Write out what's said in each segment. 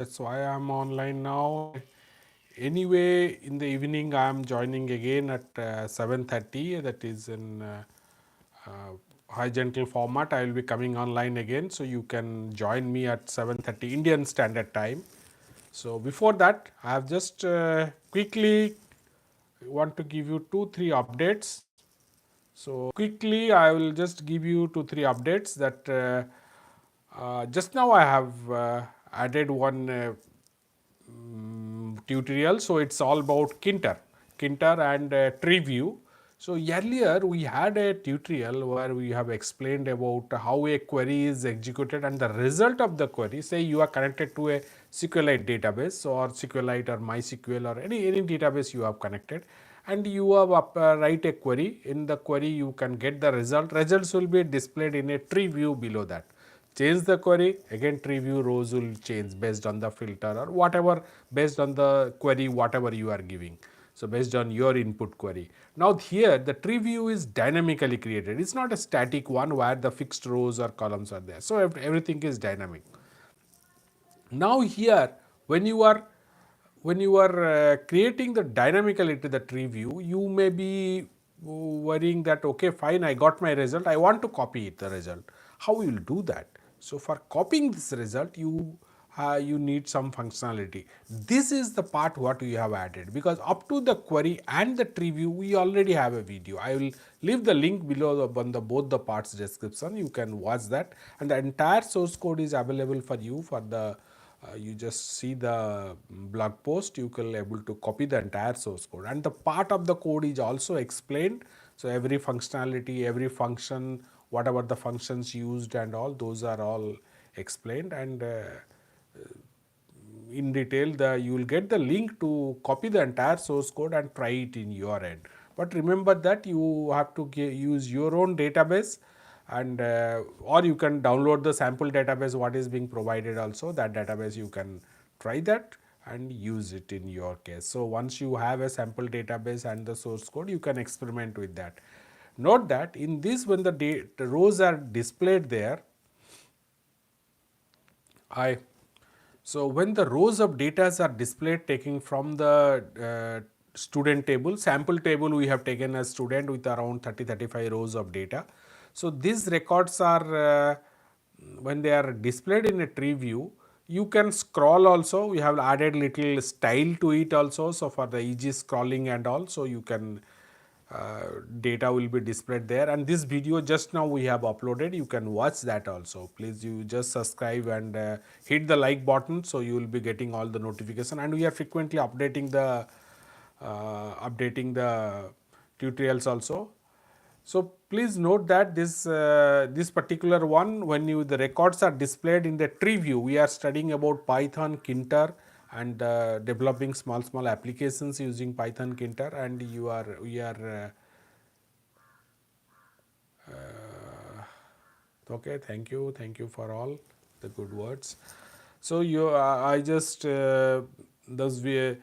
That's why I'm online now. Anyway, in the evening I'm joining again at 7:30. That is in uh, high gentle format. I will be coming online again, so you can join me at 7:30 Indian Standard Time. So before that, I have just quickly want to give you 2-3 updates. So quickly, I will just give you 2-3 updates that just now I have added one tutorial. So it's all about Kinter and tree view. So earlier we had a tutorial where we have explained about how a query is executed and the result of the query. Say you are connected to a SQLite database or SQLite or MySQL or any database you have connected, and you have write a query. In the query you can get the result. Results will be displayed in a tree view below that. Change the query, again tree view rows will change based on the filter or whatever, based on the query whatever you are giving. So based on your input query. Now here the tree view is dynamically created. It's not a static one where the fixed rows or columns are there. So everything is dynamic. Now here when you are creating the dynamically to the tree view, you may be worrying that okay fine, I got my result, I want to copy it the result. How you will do that? So for copying this result, you need some functionality. This is the part what we have added, because up to the query and the tree view we already have a video. I will leave the link below on the both the parts description. You can watch that, and the entire source code is available for you for the you just see the blog post. You can able to copy the entire source code, and the part of the code is also explained. So every functionality, every function, whatever the functions used and all those are all explained, and in detail. You will get the link to copy the entire source code and try it in your end. But remember that you have to use your own database, and or you can download the sample database what is being provided also. That database you can try that and use it in your case. So once you have a sample database and the source code, you can experiment with that. Note that in this, when the rows are displayed there, I so when the rows of data are displayed taking from the student table, sample table we have taken as student with around 30-35 rows of data. So these records are when they are displayed in a tree view, you can scroll also. We have added little style to it also. So for the easy scrolling and all, so you can data will be displayed there, and this video just now we have uploaded, you can watch that also. Please you just subscribe and hit the like button, so you will be getting all the notification, and we are frequently updating the tutorials also. So please note that this particular one, when the records are displayed in the tree view, we are studying about Python Kinter and developing small applications using Python Kinter, and we are okay. Thank you for all the good words. So I just those we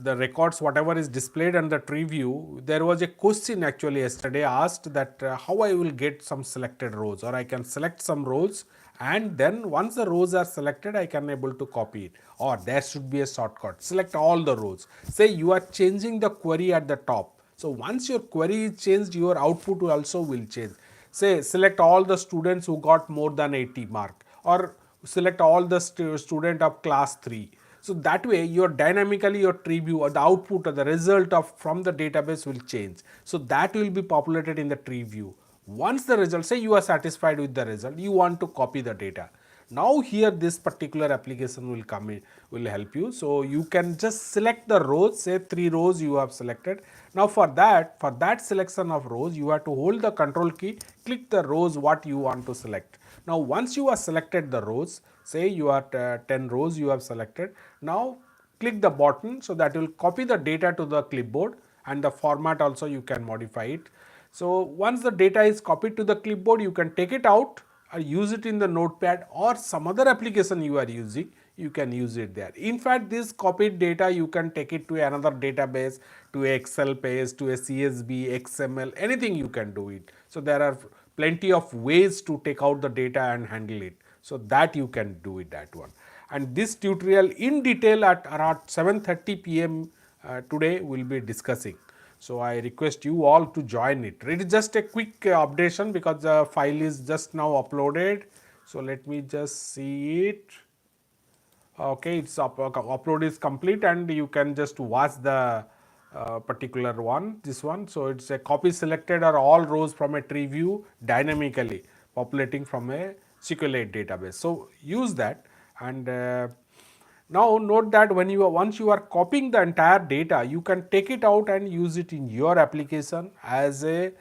the records whatever is displayed on the tree view. There was a question actually yesterday asked that how I will get some selected rows, or I can select some rows, and then once the rows are selected I can able to copy it, or there should be a shortcut. Select all the rows. Say you are changing the query at the top. So once your query is changed, your output also will change. Say select all the students who got more than 80 mark, or select all the student of class 3. So that way your dynamically your tree view or the output or the result of from the database will change. So that will be populated in the tree view. Once the result, say you are satisfied with the result, you want to copy the data. Now here this particular application will come in, will help you. So you can just select the rows, say 3 rows you have selected. Now for that selection of rows, you have to hold the control key, click the rows what you want to select. Now once you have selected the rows, say you are 10 rows you have selected. Now click the button, so that will copy the data to the clipboard, and the format also you can modify it. So once the data is copied to the clipboard, you can take it out or use it in the notepad, or some other application you are using, you can use it there. In fact, this copied data you can take it to another database, to a Excel page, to a CSV, XML, anything you can do it. So there are plenty of ways to take out the data and handle it. So that you can do it, that one. and this tutorial in detail at around 7:30 p.m. Today we will be discussing. So I request you all to join it. It is just a quick updation because the file is just now uploaded. So let me just see it. Okay, it's upload is complete and you can just watch the particular one, this one. So it's a copy selected or all rows from a tree view dynamically populating from a SQLite database. So use that, and now note that when you are, once you are copying the entire data, you can take it out and use it in your application as a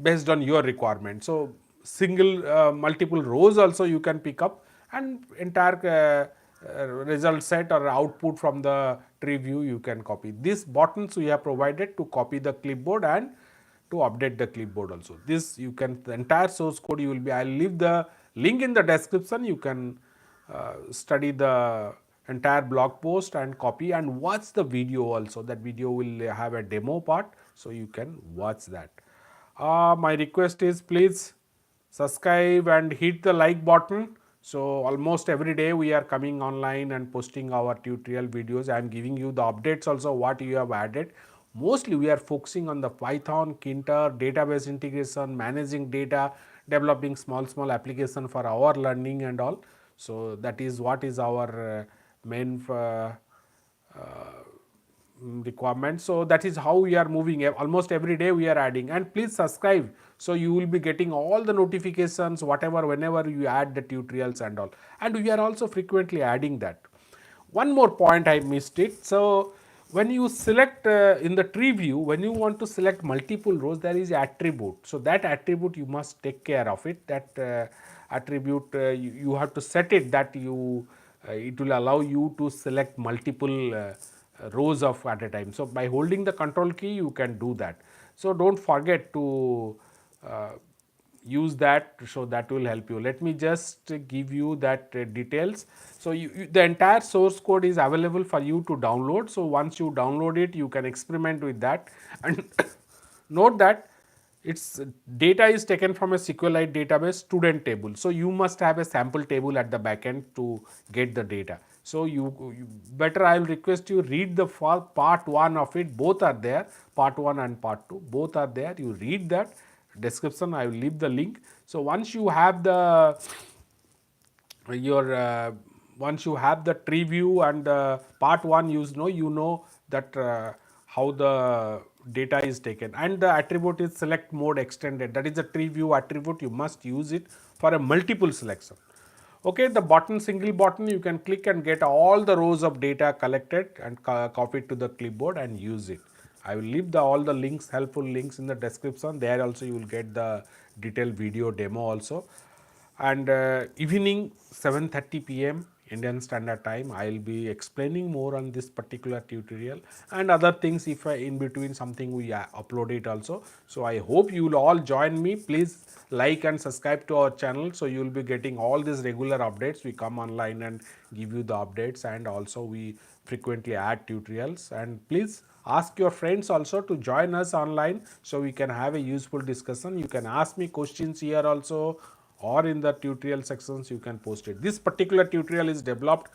based on your requirement. So single multiple rows also you can pick up, and entire result set or output from the tree view you can copy. These buttons we have provided to copy the clipboard and to update the clipboard also. This you can, the entire source code you will be, I will leave the link in the description. You can study the entire blog post and copy and watch the video also. That video will have a demo part, so you can watch that. My request is please subscribe and hit the like button. So almost every day we are coming online and posting our tutorial videos. I am giving you the updates also what you have added. Mostly we are focusing on the Python, Kinter, database integration, managing data, developing small application for our learning and all. So that is what is our main requirement. So that is how we are moving. Almost every day we are adding, and please subscribe, so you will be getting all the notifications whatever whenever you add the tutorials and all. And we are also frequently adding that. One more point I missed it. So when you select in the tree view, when you want to select multiple rows, there is attribute. So that attribute you must take care of it. That attribute you have to set it that you it will allow you to select multiple rows of at a time. So by holding the control key you can do that. So don't forget to use that, so that will help you. Let me just give you that details. So the entire source code is available for you to download. So once you download it, you can experiment with that. And note that its data is taken from a SQLite database student table. So you must have a sample table at the backend to get the data. So you better, I will request you read the part 1 of it. Both are there, part 1 and part 2, both are there. You read that description, I will leave the link. So once you have the your once you have the tree view and part 1, you know that how the data is taken, and the attribute is select mode extended. That is a tree view attribute. You must use it for a multiple selection. Okay, the button, single button, you can click and get all the rows of data collected and copy it to the clipboard and use it. I will leave all the links, helpful links in the description. There also you will get the detailed video demo also. And evening 7:30 p.m. Indian Standard Time, I will be explaining more on this particular tutorial and other things if in between something we upload it also. So I hope you will all join me. Please like and subscribe to our channel, so you will be getting all these regular updates. We come online and give you the updates, and also we frequently add tutorials. And please ask your friends also to join us online, so we can have a useful discussion. You can ask me questions here also, or in the tutorial sections you can post it. This particular tutorial is developed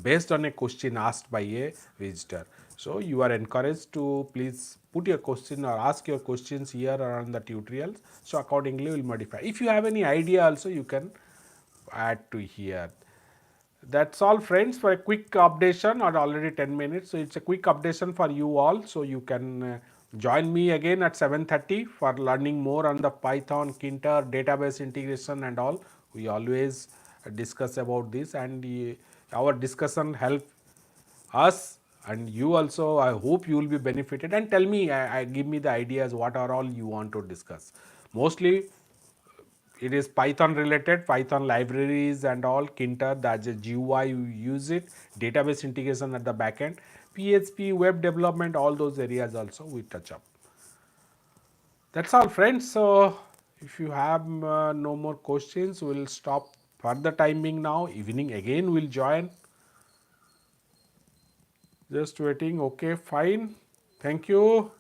based on a question asked by a visitor. So you are encouraged to please put your question or ask your questions here or on the tutorials. So accordingly we will modify. If you have any idea also, you can add to here. That's all friends for a quick updation, or already 10 minutes. So it's a quick updation for you all. So you can join me again at 7:30 for learning more on the Python, Kinter, database integration and all. We always discuss about this, and our discussion help us and you also. I hope you will be benefited, and tell me, I give me the ideas what are all you want to discuss. Mostly it is Python related, Python libraries and all, Kinter, that's a GUI, you use it, database integration at the backend, PHP, web development, all those areas also we touch up. That's all friends. So if you have no more questions, we'll stop for the timing now. Evening again we'll join. Just waiting. Okay, fine. Thank you.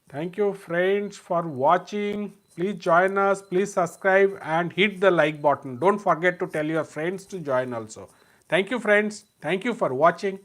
Thank you friends for watching. Please join us, please subscribe and hit the like button. Don't forget to tell your friends to join also. Thank you, friends. Thank you for watching.